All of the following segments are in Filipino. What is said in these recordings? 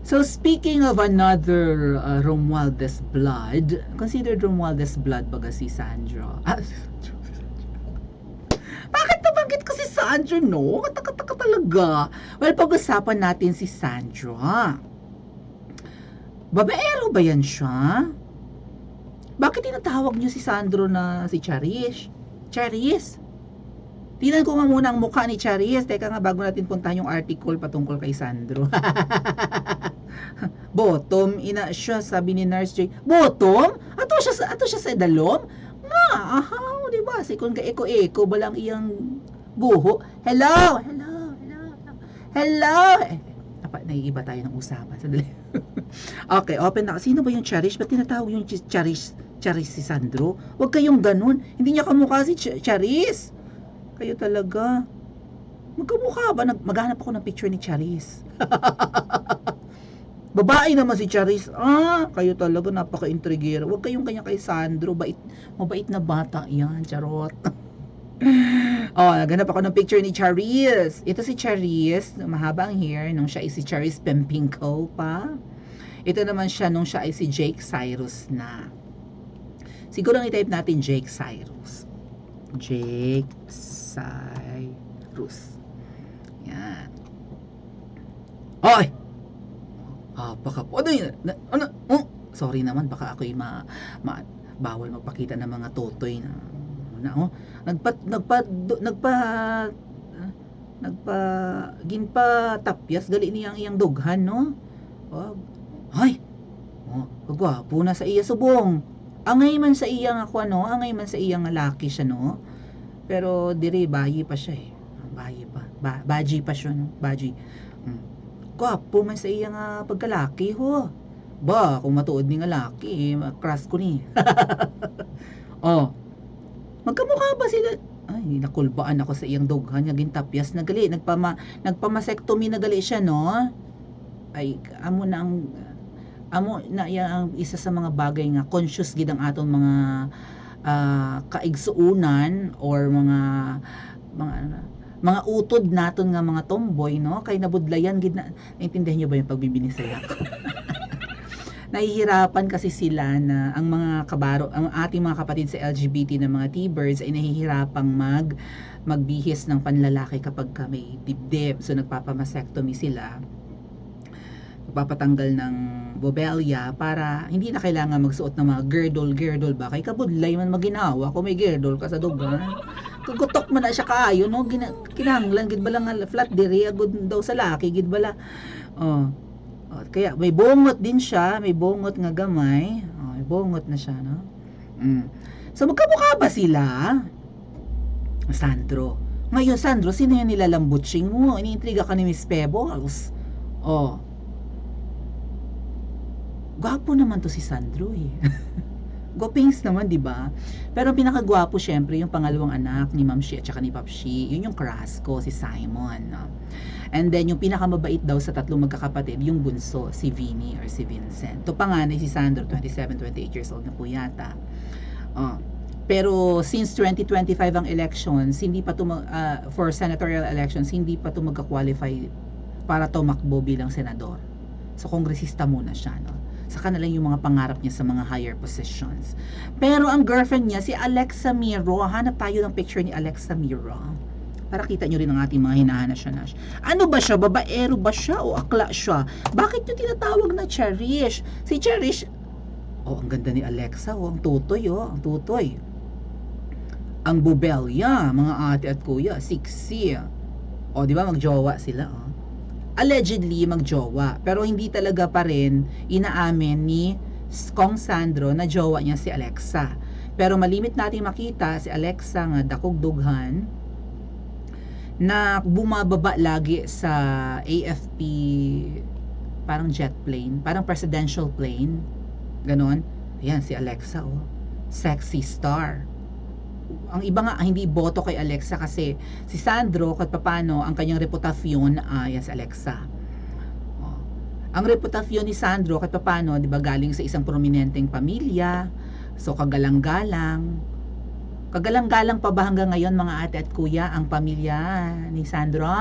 So speaking of another Romualdez blood, considered Romualdez blood baga si Sandro. Bakit nabanggit ko si Sandro, no? Kataka talaga. Well, pag-usapan natin si Sandro. Babaero ba yan siya? Bakit tinatawag niyo si Sandro na si Charish? Charis? Tingnan ko nga muna ang mukha ni Charis. Teka nga, bago natin puntahan yung article patungkol kay Sandro. Bottom, ina siya, sabi ni Nurse J. Bottom? Ato siya sa edalom? Nga, ahaw, di ba? Sikon ka eko-eko, balang iyang buho. Hello! Naiiba tayo ng usapan. Sadali. Okay, open na. Sino ba yung Charish? Ba't tinatawag yung Charish si Sandro? Huwag kayong ganun. Hindi niya kamukha si Charis. Kayo talaga. Magkamukha ba? Maghanap ako ng picture ni Charis. Babae naman si Charis. Kayo talaga napaka-intrigero. Huwag kayong kanya kay Sandro. Mabait na bata yan. Charot. Naghanap ako ng picture ni Charis. Ito si Charis. Mahaba ang hair. Nung siya ay si Charis Pempinko pa. Ito naman siya nung siya ay si Jake Cyrus na. Siguro i-type natin Jake Cyrus. Jake Cyrus. Yan. Oy! Ano yun? Sorry naman, baka ako'y bawal magpakita ng mga totoy na ginpa tapyas gali niyang iyang dughan, no? Gwapo na sa iya subong. Angay man sa iyang ako, no? Angay man sa iyang laki siya, no? Pero diri bayi pa siya eh. Bayi pa. Baji pa siya, no? Baji. Gwapo man sa iyang pagkalaki, ho. Ba, kung matuod ni nga laki, crush ko ni. Magkamukha ba sila? Ay, nakulbaan ako sa iyang dughan nga gintapyas na gali. Nagpamasektomy na gali siya, no? Ay, amo na ang isa sa mga bagay nga conscious gid ang aton mga kaigsuunan or mga utod naton nga mga tomboy, no? Kay nabudlayan gid na. Naintindihan niyo ba yung pagbibinisaya ko? Nahihirapan kasi sila na ang ating mga kapatid sa LGBT na mga T-birds ay nahihirapang magbihis ng panlalaki kapag may dibdib. So nagpapamastectomy sila. Nagpapatanggal ng bobelya para hindi na kailangan magsuot ng mga girdle ba? Kay kabudlay man maginawa kung may girdle ka sa dugan. Tugutok man na siya kaayo, no? Kinahanglan gid bala nga flat diri agud daw sa laki gid bala. Kaya may bungot din siya, may bungot nga gamay. May bungot na siya, no? So magkamukha ba sila? Sandro. Ngayon, Sandro, sino yung nilalambutsing mo? Iniintriga ka ni Miss Pebbles? Gwapo naman to si Sandro eh. Gwapings naman, di ba? Pero ang pinakagwapo syempre yung pangalawang anak ni Ma'am Shi at saka ni Pop Shi, yun yung crush ko, si Simon, no? And then yung pinakamabait daw sa tatlong magkakapatid, yung bunso, si Vinny or si Vincent. To panganay si Sandro, 27, 28 years old na po yata. Pero since 2025 ang elections, hindi pa for senatorial elections, hindi pa to magka-qualify para tumakbo bilang senador. So kongresista muna siya, no? Saka na lang yung mga pangarap niya sa mga higher positions. Pero ang girlfriend niya, si Alexa Miro. Hanap tayo ng picture ni Alexa Miro para kita nyo rin ang ating mga hinahanap siya na. Ano ba siya? Babaero ba siya o akla siya? Bakit nyo tinatawag na Cherish? Si Cherish, ang ganda ni Alexa, ang tutoy, ang tutoy. Ang bubelya, mga ate at kuya, sexy. Di ba magjowa sila, allegedly magjowa, pero hindi talaga pa rin inaamin ni Kong Sandro na jowa niya si Alexa. Pero malimit natin makita si Alexa nga dakog dughan na bumababa lagi sa AFP parang jet plane, parang presidential plane, ganon. Ayan si Alexa, sexy star. Ang iba nga hindi boto kay Alexa kasi si Sandro kahit papano ang kanyang reputasyon ay si Alexa. Ang reputasyon ni Sandro kahit papano, 'di ba, galing sa isang prominenteng pamilya. So kagalang-galang pa ba hanggang ngayon mga ate at kuya ang pamilya ni Sandro?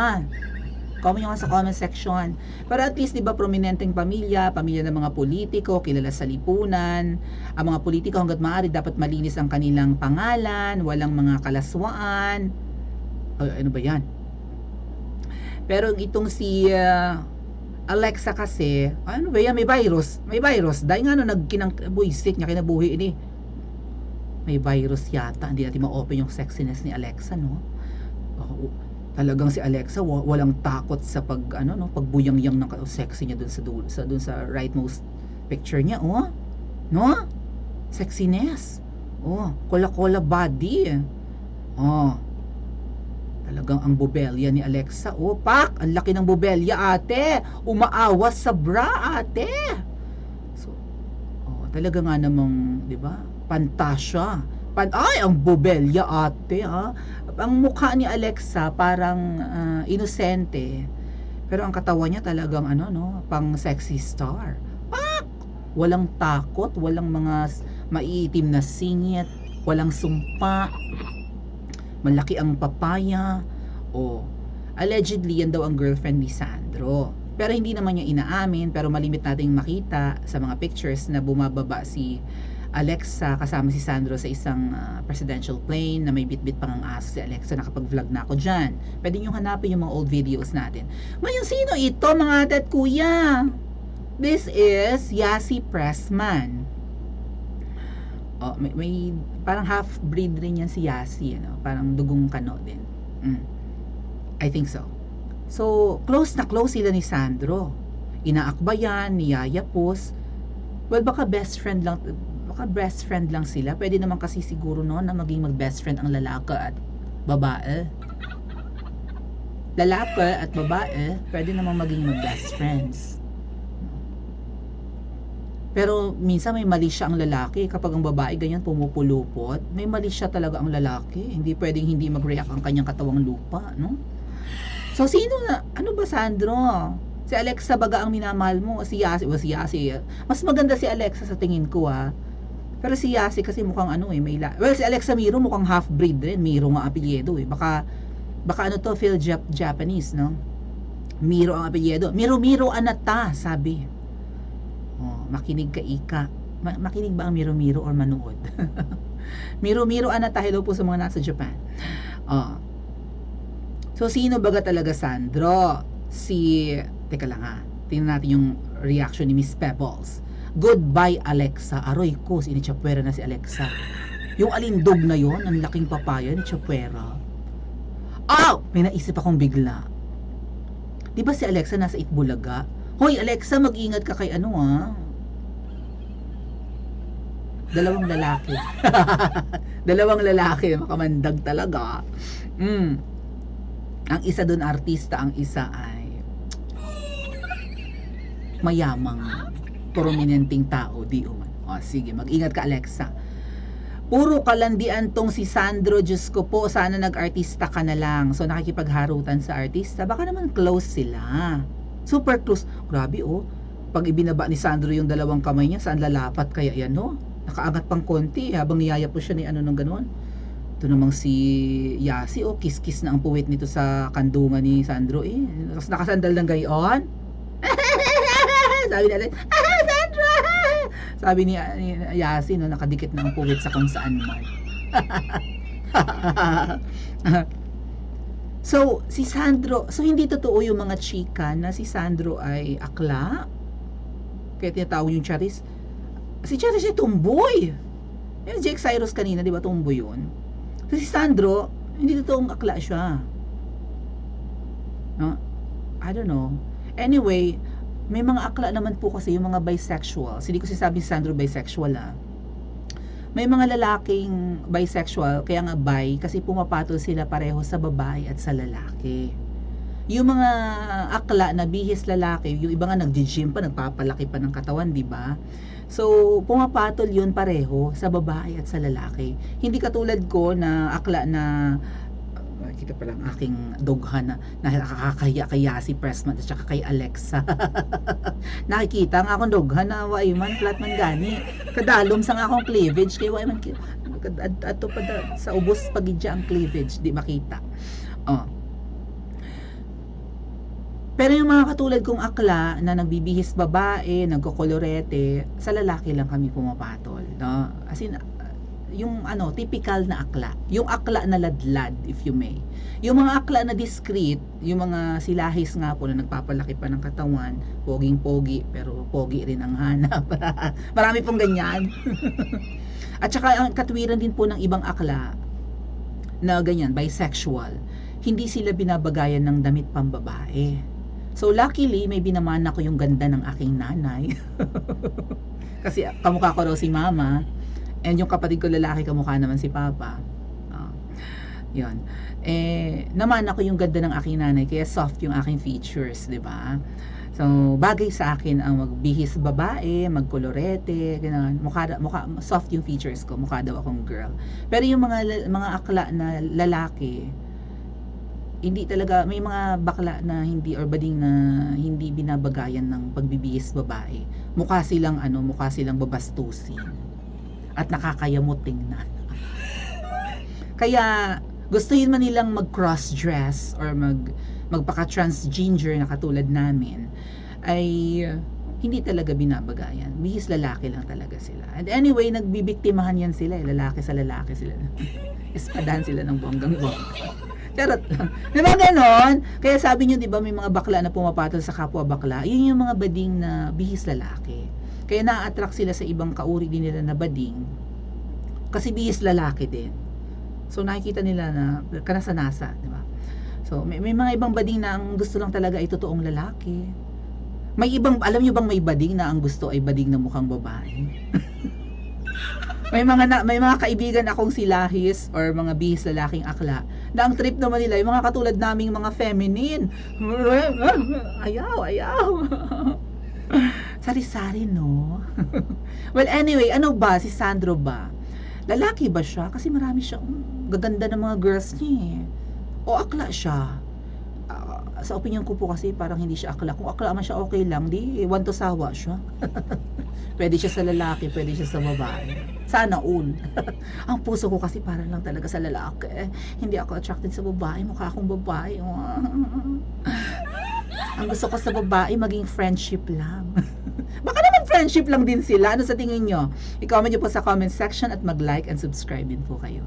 Comment nyo nga sa comment section. Pero at least, di ba, prominenteng pamilya ng mga politiko, kilala sa lipunan. Ang mga politiko hanggat maaari dapat malinis ang kanilang pangalan, walang mga kalaswaan. Ano ba yan? Pero itong si Alexa kasi, ano ba yan? May virus. Dahil nga buisit niya, kinabuhi ini. May virus yata. Hindi natin ma-open yung sexiness ni Alexa, no? Talagang si Alexa walang takot sa pagbuyang-yang ng sexy niya dun sa rightmost picture niya, oh. No? Sexiness. Oh, kola-kola body. Oh. Talagang ang bobelya ni Alexa. Oh, pak! Ang laki ng bobelya, ate. Umaawas sa bra, ate. So, talaga nga namang, 'di ba? Pantasya. Ay, ang bobelya, ate, ha. Ang mukha ni Alexa parang inosente. Pero ang katawan niya talagang pang sexy star. Pak! Walang takot, walang mga maiitim na singit, walang sumpa. Malaki ang papaya. Allegedly yan daw ang girlfriend ni Sandro. Pero hindi naman niya inaamin, pero malimit nating makita sa mga pictures na bumababa si Alexa kasama si Sandro sa isang presidential plane na may bitbit pang ang aso si Alexa. Nakapag-vlog na ako dyan. Pwede nyo hanapin yung mga old videos natin. Ngayon, sino ito mga ate at kuya? This is Yasi Pressman. May parang half-breed rin yan si Yasi. Parang dugong kano din. I think so. So, close na close sila ni Sandro. Inaakbayan, niyayapos. Well, baka best friend lang sila. Pwede naman kasi siguro na maging mag-best friend ang lalaki at babae. Lalaki at babae, pwede naman maging mag-best friends. Pero minsan may mali siya ang lalaki. Kapag ang babae ganyan pumupulupot, may mali siya talaga ang lalaki. Hindi pwedeng hindi mag-react ang kanyang katawang lupa, no? So, ano ba, Sandro? Si Alexa baga ang minamahal mo? Si Yasi. Mas maganda si Alexa sa tingin ko, ha? Pero si Yasi kasi mukhang si Alexa Miro mukhang half-breed rin. Miro nga apelyido, eh. Baka Phil Japanese, no? Miro ang apelyido. Miro Anata, sabi. Makinig ka, Ika. Makinig ba ang Miro or manood? Miro Anata, hello po sa mga nasa Japan. So, sino baga talaga, Sandro? Teka lang, ha. Tingnan natin yung reaction ni Miss Pebbles. Goodbye, Alexa. Aroy ko, sinitsapwera na si Alexa. Yung alindog na yon, ang laking papaya ni Chapwera. May naisip akong bigla. Di ba si Alexa nasa Itbulaga? Hoy, Alexa, mag-ingat ka kay dalawang lalaki. Dalawang lalaki, makamandag talaga. Ang isa doon artista, ang isa ay mayamang prominenteng tao, di uman. Sige, mag-ingat ka, Alexa. Puro kalandian tong si Sandro, Diyos ko po, sana nag-artista ka na lang. So, nakikipagharutan sa artista, baka naman close sila. Super close. Grabe, pag ibinaba ni Sandro yung dalawang kamay niya, saan lalapat kaya yan, no? Nakaangat pang konti, habang niyaya po siya ni ng ganon. Ito namang si Yasi, kiss-kiss na ang puwit nito sa kandungan ni Sandro, Tapos nakasandal ng gayon. Sabi natin, Sandro! Sabi ni Yasi, nakadikit na ang puwit sa kung saan man. So, si Sandro, hindi totoo yung mga chika na si Sandro ay akla. Kaya tinatawag yung Charis. Si Charis ay tumboy. Yung Jake Cyrus kanina, di ba tumboy yun? So, si Sandro, hindi totoong akla siya. No? I don't know. Anyway, may mga akla naman po kasi yung mga bisexual. Hindi ko sinasabi si Sandro bisexual, May mga lalaking bisexual, kaya nga bi, kasi pumapatol sila pareho sa babae at sa lalaki. Yung mga akla na bihis lalaki, yung iba nga nag-gym pa, nagpapalaki pa ng katawan, di ba? So, pumapatol yun pareho sa babae at sa lalaki. Hindi katulad ko na akla na kita pa lang aking doghan na nakakahiya kay Yasi Pressman at saka kay Alexa. Nakikita nga akong doghan na waiman flat man gani. Kadalom sa nga akong cleavage kay waiman ato pa sa ubos pagidya ang cleavage di makita. Pero yung mga katulad kong akla na nagbibihis babae, nagkokolorete, sa lalaki lang kami pumapatol, no? As in, yung ano, typical na akla. Yung akla na ladlad, if you may. Yung mga akla na discreet, yung mga silahis nga po na nagpapalaki pa ng katawan, poging-pogi, pero pogi rin ang hanap. Marami pong ganyan. At saka ang katwiran din po ng ibang akla na ganyan, bisexual. Hindi sila binabagayan ng damit pambabae. So luckily, may binamana ko yung ganda ng aking nanay. Kasi kamukha ko raw si mama. And yung kapatid ko lalaki, kamukha naman si papa. Yun. Namana ko yung ganda ng aking nanay, kaya soft yung aking features, di ba? So, bagay sa akin ang magbihis babae, magkolorete, gano'n. Mukha, soft yung features ko, mukha daw akong girl. Pero yung mga akla na lalaki, hindi talaga, may mga bakla na hindi, or bading na hindi binabagayan ng pagbibihis babae. Mukha silang babastusin. At nakakayamot tingnan. Kaya, gustuhin man nilang mag-cross-dress or magpaka-transgender na katulad namin, ay hindi talaga binabagayan. Bihis lalaki lang talaga sila. And anyway, nagbibiktimahan yan sila. Lalaki sa lalaki sila. Espadahan sila ng bonggang-bongga. Charot lang. Di ba ganon? Kaya sabi nyo, di ba, may mga bakla na pumapatol sa kapwa bakla. Yun yung mga bading na bihis lalaki. Kaya na-attract sila sa ibang kauri din nila na bading. Kasi bihis lalaki din. So nakikita nila na kanasa-nasa, di ba? So may mga ibang bading na ang gusto lang talaga ay totoong lalaki. May ibang, alam nyo bang may bading na ang gusto ay bading na mukhang babae? may mga kaibigan akong silahis or mga bihis lalaking akla na ang trip naman nila yung mga katulad naming mga feminine. Ayaw. Sari-sari, no? Well, anyway, ano ba? Si Sandro ba? Lalaki ba siya? Kasi marami siya, gaganda ng mga girls niya eh. O akla siya? Sa opinion ko po kasi parang hindi siya akla. Kung akla man siya, okay lang. Di, want to sawa siya. Pwede siya sa lalaki, pwede siya sa babae. Sana all. Ang puso ko kasi parang lang talaga sa lalaki. Hindi ako attracted sa babae. Mukha akong babae. Ang gusto ko sa babae, maging friendship lang. Baka naman friendship lang din sila. Ano sa tingin nyo? I-comment nyo po sa comment section at mag-like and subscribe din po kayo.